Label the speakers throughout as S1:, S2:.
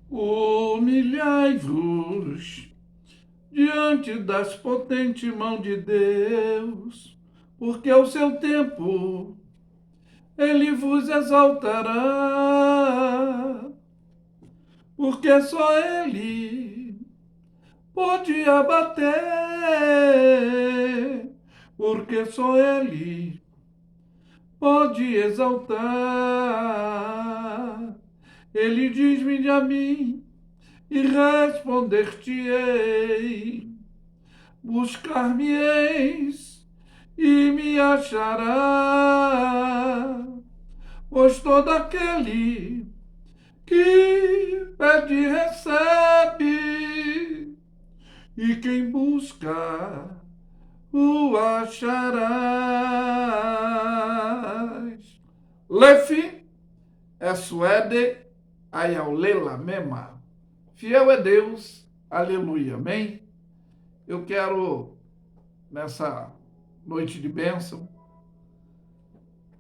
S1: Humilhai-vos diante das potentes mãos de Deus, porque ao seu tempo ele vos exaltará, porque só ele pode abater, porque só ele pode exaltar. Ele diz-me a mim e responder-te-ei. Buscar-me-eis e me achará, pois todo aquele que pede recebe, e quem busca o acharás. Lefi é suede ayaulela mema. Fiel é Deus, aleluia, amém? Eu quero, nessa noite de bênção,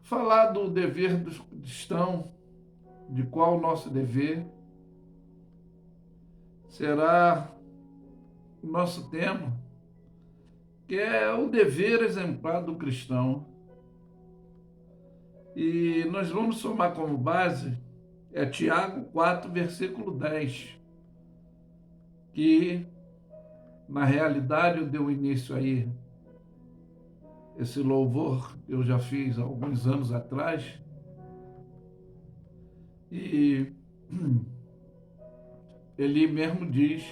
S1: falar do dever do cristão, de qual o nosso dever será o nosso tema, que é o dever exemplar do cristão. E nós vamos tomar como base Tiago 4, versículo 10, que na realidade eu dei o início aí, esse louvor eu já fiz há alguns anos atrás, e ele mesmo diz,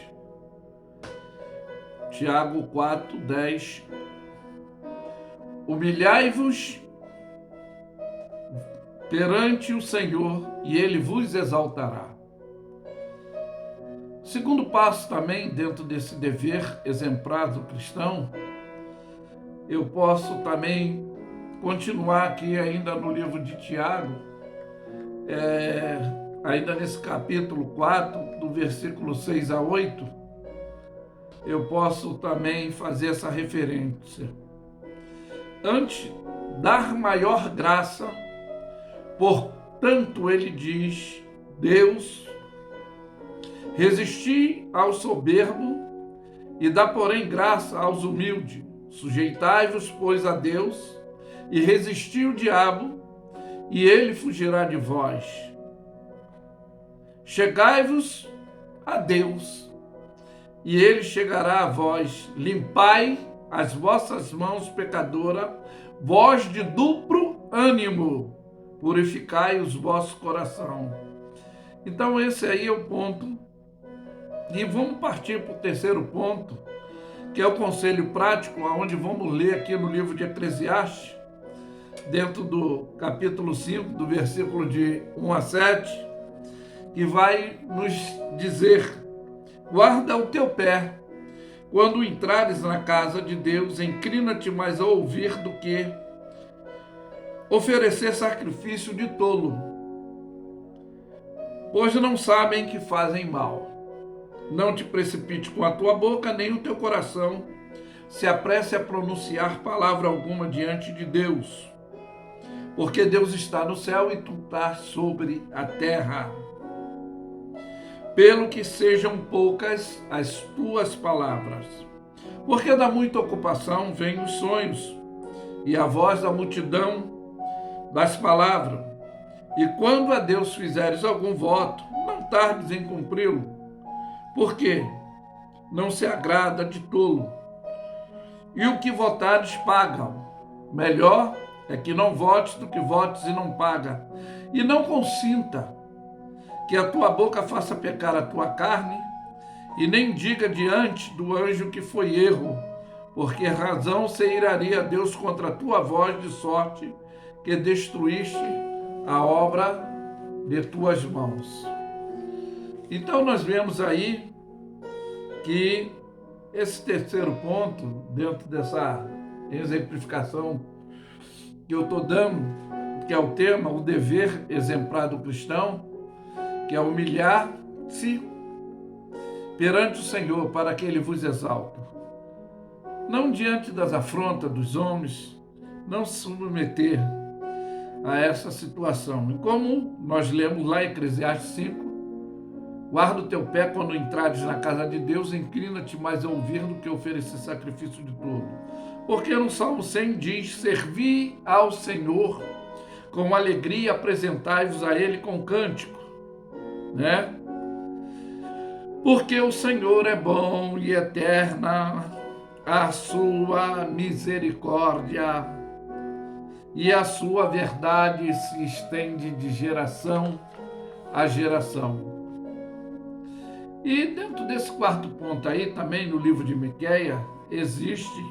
S1: Tiago 4, 10, humilhai-vos perante o Senhor e ele vos exaltará. Segundo passo também, dentro desse dever exemplar do cristão, eu posso também continuar aqui ainda no livro de Tiago, ainda nesse capítulo 4, do versículo 6 a 8, eu posso também fazer essa referência. Antes, dar maior graça, portanto ele diz, Deus, resisti ao soberbo e dá, porém, graça aos humildes. Sujeitai-vos, pois, a Deus, e resisti o diabo, e ele fugirá de vós. Chegai-vos a Deus, e ele chegará a vós. Limpai as vossas mãos, pecadora, vós de duplo ânimo, purificai os vossos corações. Então esse aí é o ponto. E vamos partir para o terceiro ponto, que é o conselho prático, onde vamos ler aqui no livro de Eclesiastes, dentro do capítulo 5, do versículo de 1 a 7, que vai nos dizer, guarda o teu pé, quando entrares na casa de Deus, inclina-te mais a ouvir do que oferecer sacrifício de tolo, pois não sabem que fazem mal. Não te precipite com a tua boca, nem o teu coração se apresse a pronunciar palavra alguma diante de Deus, porque Deus está no céu e tu estás sobre a terra. Pelo que sejam poucas as tuas palavras, porque da muita ocupação vêm os sonhos, e a voz da multidão das palavras. E quando a Deus fizeres algum voto, não tardes em cumpri-lo, porque não se agrada de tolo. E o que votares, pagam. Melhor é que não votes do que votes e não paga. E não consinta que a tua boca faça pecar a tua carne, e nem diga diante do anjo que foi erro, porque razão se iraria a Deus contra a tua voz, de sorte que destruíste a obra de tuas mãos. Então nós vemos aí que esse terceiro ponto, dentro dessa exemplificação que eu estou dando, que é o tema, o dever exemplar do cristão, que é humilhar-se perante o Senhor para que ele vos exalte. Não diante das afrontas dos homens, não se submeter a essa situação. E como nós lemos lá em Eclesiastes 5, Guarda o teu pé quando entrares na casa de Deus, inclina-te mais a ouvir do que oferecer sacrifício de todo. Porque no Salmo 100 diz: servi ao Senhor com alegria, apresentai-vos a Ele com cântico, né? Porque o Senhor é bom e eterna a sua misericórdia, e a sua verdade se estende de geração a geração. E dentro desse quarto ponto aí, também no livro de Miqueias, existe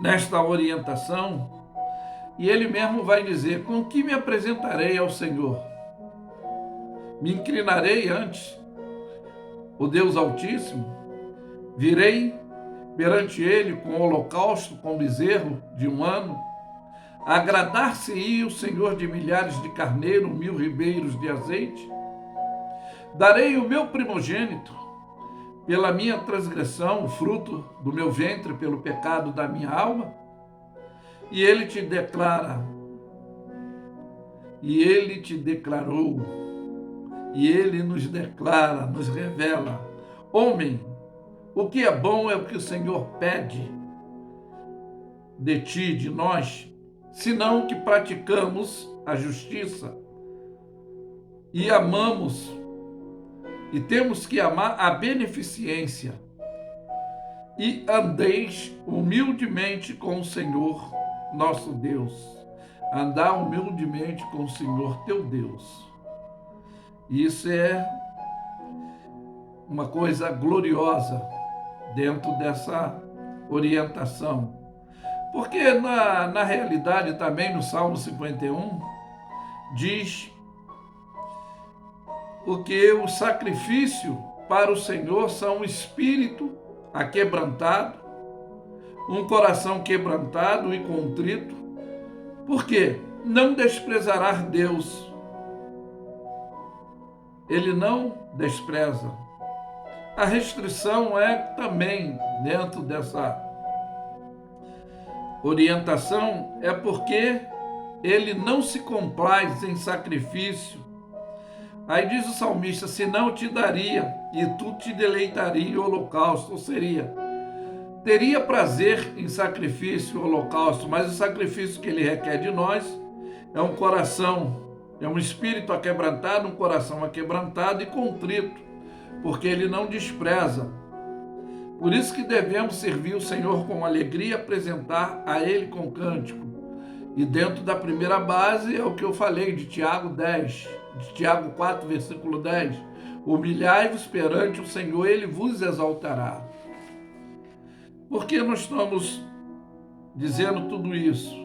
S1: nesta orientação, e ele mesmo vai dizer: com que me apresentarei ao Senhor? Me inclinarei ante o Deus Altíssimo? Virei perante ele com holocausto, com bezerro de um ano? Agradar-se-ia o Senhor de milhares de carneiro, 1000 ribeiros de azeite? Darei o meu primogênito pela minha transgressão, o fruto do meu ventre pelo pecado da minha alma? E ele te declara, e ele te declarou, e ele nos declara, nos revela: homem, o que é bom é o que o Senhor pede de ti, de nós, senão que praticamos a justiça e amamos, e temos que amar a beneficência, e andeis humildemente com o Senhor nosso Deus. Andar humildemente com o Senhor teu Deus. Isso é uma coisa gloriosa dentro dessa orientação. Porque na realidade também no Salmo 51 diz o que o sacrifício para o Senhor são um espírito aquebrantado, um coração quebrantado e contrito. Por quê? Não desprezará Deus. Ele não despreza. A restrição é também dentro dessa orientação, é porque ele não se compraz em sacrifício. Aí diz o salmista: senão te daria, e tu te deleitaria em holocausto. Ou seria, teria prazer em sacrifício, holocausto, mas o sacrifício que ele requer de nós é um coração, é um espírito aquebrantado, um coração aquebrantado e contrito, porque ele não despreza. Por isso que devemos servir o Senhor com alegria, apresentar a Ele com cântico. E dentro da primeira base é o que eu falei de Tiago 10, de Tiago 4, versículo 10. Humilhai-vos perante o Senhor, Ele vos exaltará. Por que nós estamos dizendo tudo isso?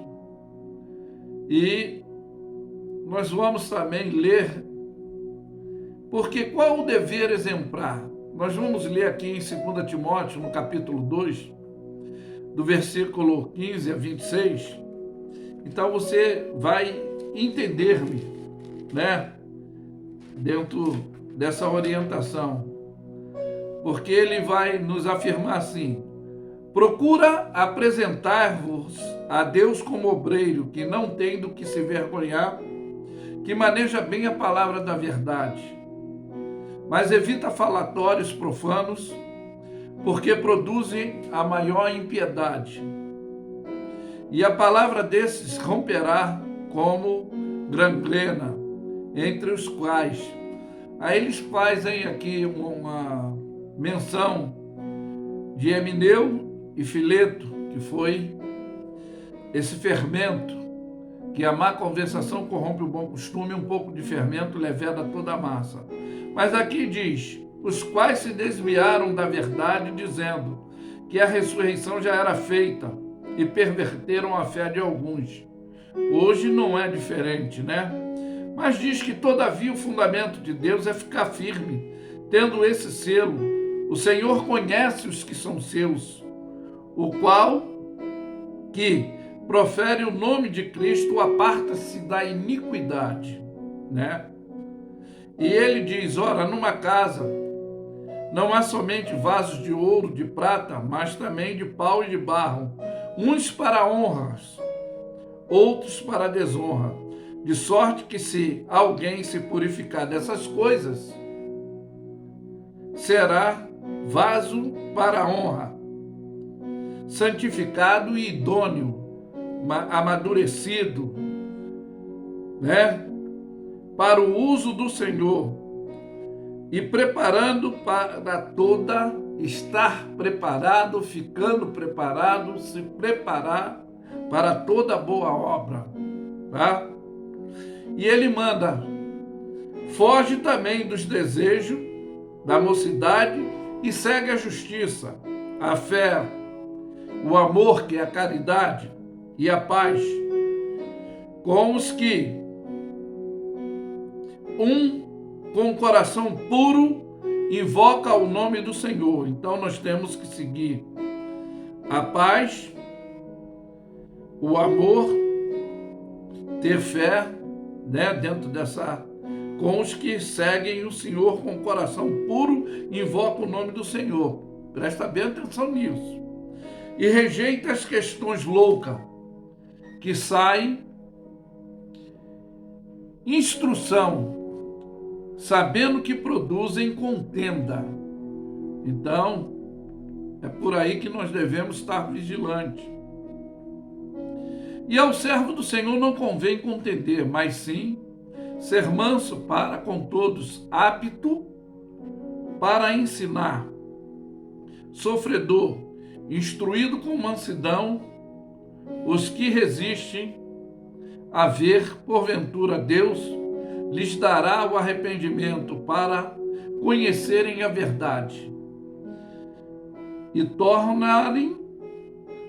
S1: E nós vamos também ler, porque qual o dever exemplar? Nós vamos ler aqui em 2 Timóteo, no capítulo 2, do versículo 15 a 26. Então você vai entender-me, né, dentro dessa orientação, porque ele vai nos afirmar assim: procura apresentar-vos a Deus como obreiro, que não tem do que se vergonhar, que maneja bem a palavra da verdade, mas evita falatórios profanos, porque produzem a maior impiedade. E a palavra desses romperá como gangrena, entre os quais. Aí eles fazem aqui uma menção de Emineu e Fileto, que foi esse fermento, que a má conversação corrompe o bom costume, um pouco de fermento leveda toda a massa. Mas aqui diz: os quais se desviaram da verdade, dizendo que a ressurreição já era feita, e perverteram a fé de alguns. Hoje não é diferente, né? Mas diz que todavia o fundamento de Deus é ficar firme, tendo esse selo: o Senhor conhece os que são seus, o qual que profere o nome de Cristo aparta-se da iniquidade, né? E ele diz: ora, numa casa não há somente vasos de ouro, de prata, mas também de pau e de barro, uns para honras, outros para desonra, de sorte que se alguém se purificar dessas coisas, será vaso para a honra, santificado e idôneo, amadurecido, né, para o uso do Senhor e preparando para toda, estar preparado, ficando preparado, se preparar para toda boa obra, tá? E ele manda: foge também dos desejos da mocidade e segue a justiça, a fé, o amor, que é a caridade, e a paz, com os que, com o coração puro, invoca o nome do Senhor. Então nós temos que seguir a paz, o amor, ter fé, né, dentro dessa, com os que seguem o Senhor com o coração puro, invoca o nome do Senhor. Presta bem atenção nisso. E rejeita as questões loucas que saem, instrução, sabendo que produzem contenda. Então, é por aí que nós devemos estar vigilantes. E ao servo do Senhor não convém contender, mas sim ser manso para com todos, apto para ensinar, sofredor, instruído com mansidão, os que resistem a ver, porventura Deus lhes dará o arrependimento para conhecerem a verdade e tornarem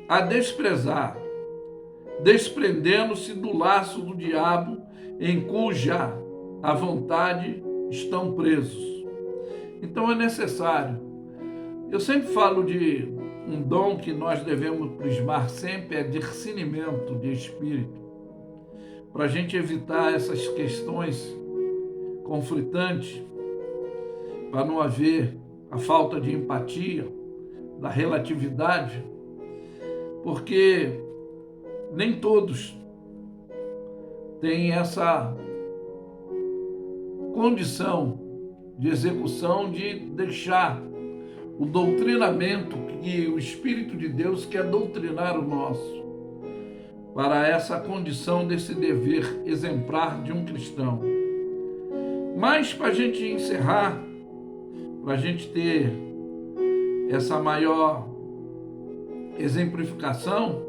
S1: a desprezar, desprendendo-se do laço do diabo, em cuja a vontade estão presos. Então é necessário. Eu sempre falo de um dom que nós devemos prismar sempre, é discernimento de espírito, para a gente evitar essas questões conflitantes, para não haver a falta de empatia, da relatividade, porque nem todos têm essa condição de execução de deixar o doutrinamento que o Espírito de Deus quer doutrinar o nosso, para essa condição desse dever exemplar de um cristão. Mas para a gente encerrar, para a gente ter essa maior exemplificação,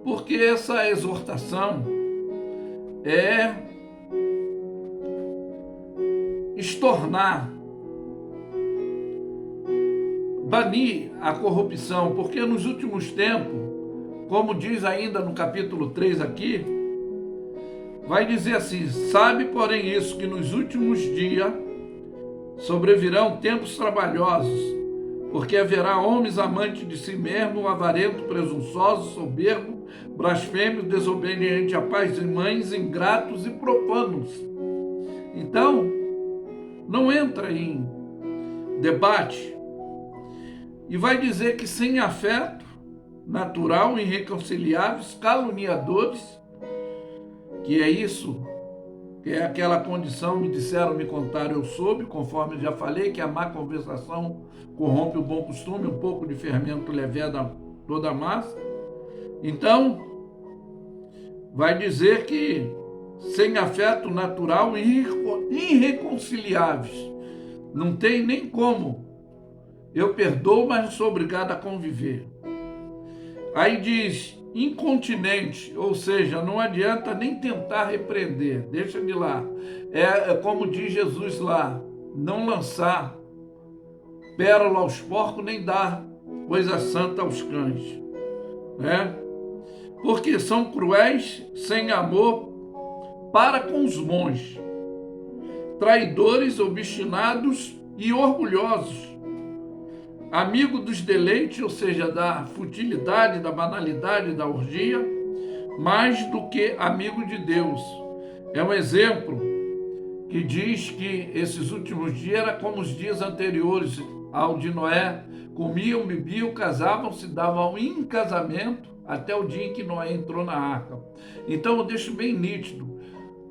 S1: porque essa exortação é estornar, banir a corrupção, porque nos últimos tempos, como diz ainda no capítulo 3 aqui, vai dizer assim: sabe, porém, isso, que nos últimos dias sobrevirão tempos trabalhosos, porque haverá homens amantes de si mesmo, avarentos, presunçosos, soberbos, blasfêmios, desobedientes a pais e mães, ingratos e profanos. Então, não entra em debate. E vai dizer que sem afeto natural, irreconciliáveis, caluniadores, que é isso, que é aquela condição, me disseram, me contaram, eu soube, conforme já falei, que a má conversação corrompe o bom costume, um pouco de fermento leveda toda a massa. Então, vai dizer que sem afeto natural, irreconciliáveis, não tem nem como. Eu perdoo, mas não sou obrigado a conviver. Aí diz incontinente, ou seja, não adianta nem tentar repreender, deixa de lá. É como diz Jesus lá, não lançar pérola aos porcos, nem dar coisa santa aos cães, né? Porque são cruéis, sem amor para com os bons, traidores, obstinados e orgulhosos, amigo dos deleites, ou seja, da futilidade, da banalidade, da orgia, mais do que amigo de Deus. É um exemplo que diz que esses últimos dias era como os dias anteriores ao de Noé: comiam, bebiam, casavam, se davam em casamento até o dia em que Noé entrou na arca. Então eu deixo bem nítido,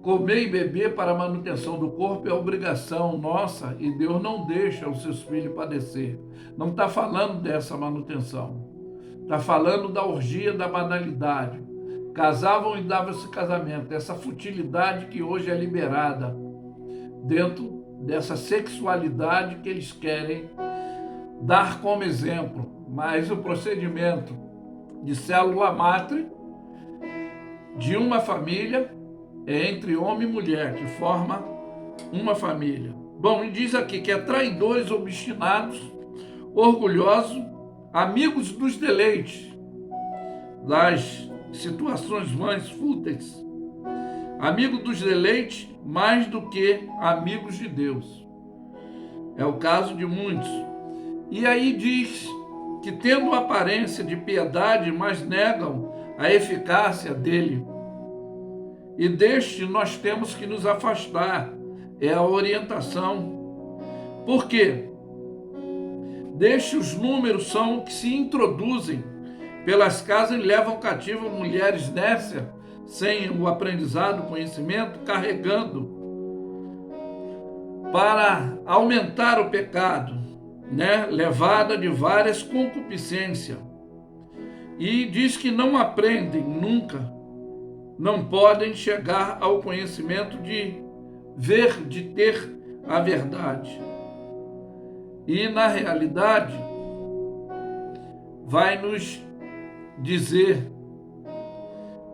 S1: Comer e beber para a manutenção do corpo é obrigação nossa e Deus não deixa os seus filhos padecer. Não está falando dessa manutenção. Está falando da orgia, da banalidade. Casavam e davam-se casamento. Essa futilidade que hoje é liberada dentro dessa sexualidade que eles querem dar como exemplo. Mas o procedimento de célula-mátre de uma família é entre homem e mulher, que forma uma família. Bom, e diz aqui que é traidores, obstinados, orgulhosos, amigos dos deleites, das situações vãs, fúteis, amigos dos deleites mais do que amigos de Deus. É o caso de muitos. E aí diz que tendo aparência de piedade, mas negam a eficácia dele. E deste nós temos que nos afastar, é a orientação. Por quê? Deste os números são que se introduzem pelas casas e levam cativo mulheres nércias, sem o aprendizado, o conhecimento, carregando para aumentar o pecado, levada de várias concupiscências. E diz que não aprendem nunca, não podem chegar ao conhecimento de ver, de ter a verdade. E na realidade, vai nos dizer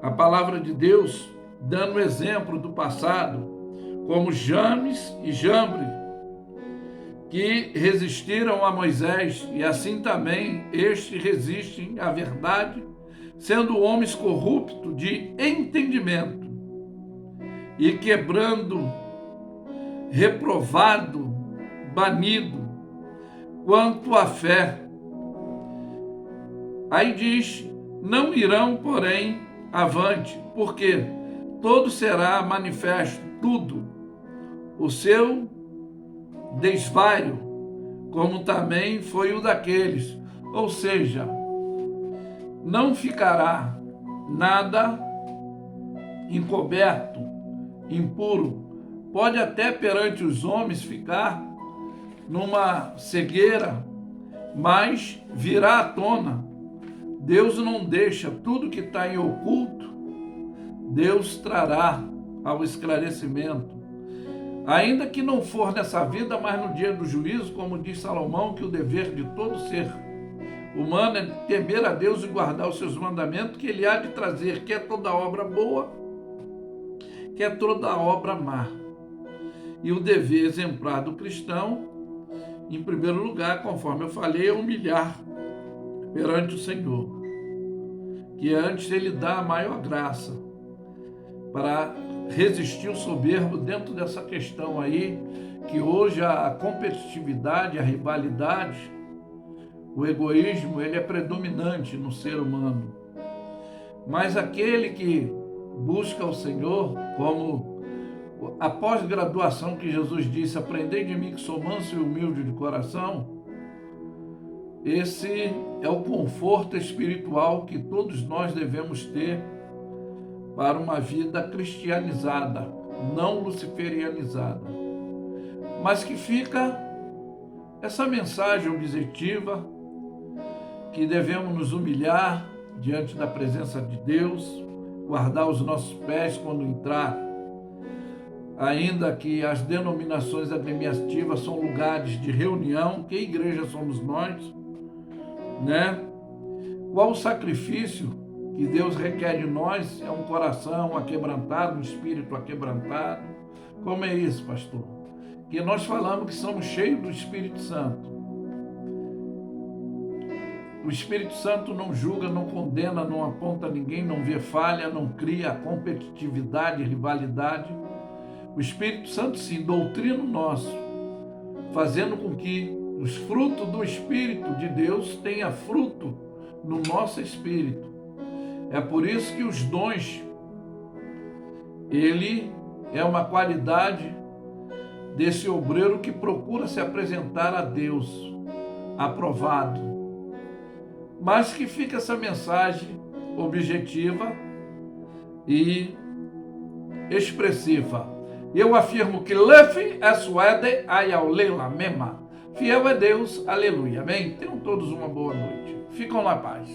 S1: a palavra de Deus, dando exemplo do passado, como Janes e Jambre, que resistiram a Moisés, e assim também estes resistem à verdade, sendo homens corruptos de entendimento e quebrando, reprovado, banido, quanto à fé. Aí diz, não irão, porém, avante, porque todo será manifesto, tudo, o seu desvario, como também foi o daqueles, ou seja, não ficará nada encoberto, impuro. Pode até perante os homens ficar numa cegueira, mas virá à tona. Deus não deixa tudo que está em oculto, Deus trará ao esclarecimento. Ainda que não for nessa vida, mas no dia do juízo, como diz Salomão, que o dever de todo ser humano é temer a Deus e guardar os seus mandamentos, que ele há de trazer, quer toda obra boa, quer toda obra má. E o dever exemplar do cristão, em primeiro lugar, conforme eu falei, é humilhar perante o Senhor, que antes ele dá a maior graça para resistir o soberbo dentro dessa questão aí, que hoje a competitividade, a rivalidade, o egoísmo, ele é predominante no ser humano. Mas aquele que busca o Senhor, como a pós-graduação que Jesus disse, aprendei de mim que sou manso e humilde de coração, esse é o conforto espiritual que todos nós devemos ter para uma vida cristianizada, não luciferianizada. Mas que fica essa mensagem objetiva, que devemos nos humilhar diante da presença de Deus, guardar os nossos pés quando entrar, ainda que as denominações administrativas são lugares de reunião, que igreja somos nós, Qual o sacrifício que Deus requer de nós? É um coração aquebrantado, um espírito aquebrantado. Como é isso, pastor? Que nós falamos que somos cheios do Espírito Santo. O Espírito Santo não julga, não condena, não aponta ninguém, não vê falha, não cria competitividade, rivalidade. O Espírito Santo, sim, doutrina o nosso, fazendo com que os frutos do Espírito de Deus tenham fruto no nosso espírito. É por isso que os dons, ele é uma qualidade desse obreiro que procura se apresentar a Deus, aprovado. Mas que fica essa mensagem objetiva e expressiva. Eu afirmo que Luffy é suede ayaulela mema. Fiel é Deus, aleluia. Amém? Tenham todos uma boa noite. Ficam na paz.